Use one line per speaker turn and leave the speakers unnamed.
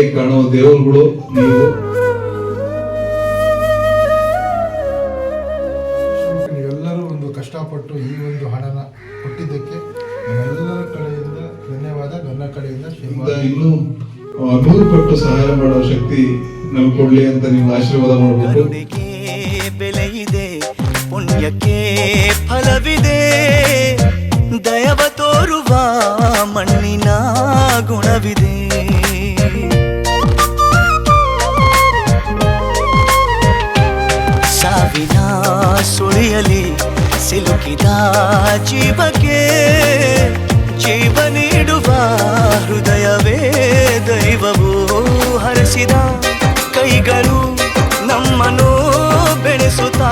ಕಣ್ಣಿಗೆ ಕಾಣುವ ದೇವರುಗಳು ನೀವು.
ನೀವೆಲ್ಲರೂ ಒಂದು ಕಷ್ಟಪಟ್ಟು ಈ ಒಂದು ಹಣನ ಕೊಟ್ಟಿದ್ದಕ್ಕೆ ನಮ್ಮೆಲ್ಲರ ಕಡೆಯಿಂದ ಧನ್ಯವಾದ. ನನ್ನ ಕಡೆಯಿಂದ
ಇನ್ನೂ 100 ಪಟ್ಟು ಸಹಾಯ ಮಾಡೋ ಶಕ್ತಿ ನಮ್ಗೆ ಕೊಡ್ಲಿ ಅಂತ ನೀವು ಆಶೀರ್ವಾದ ಮಾಡಬೇಕು.
ಬೆಲೆ ಇದೆ, ಪುಣ್ಯಕ್ಕೆ ಫಲವಿದೆ, ದಯವ ತೋರುವ ಮಣ್ಣಿನ ಗುಣವಿದೆ. ಸಾವಿನ ಸುಳಿಯಲಿ ಸಿಲುಕಿದ ಜೀವಕ್ಕೆ ಜೀವ ನೀಡುವ ಹೃದಯವೇ ದೈವವು ಹರಿಸಿದ ಕೈಗಳು ನಮ್ಮನ್ನು ಬೆಳೆಸುತ್ತಾ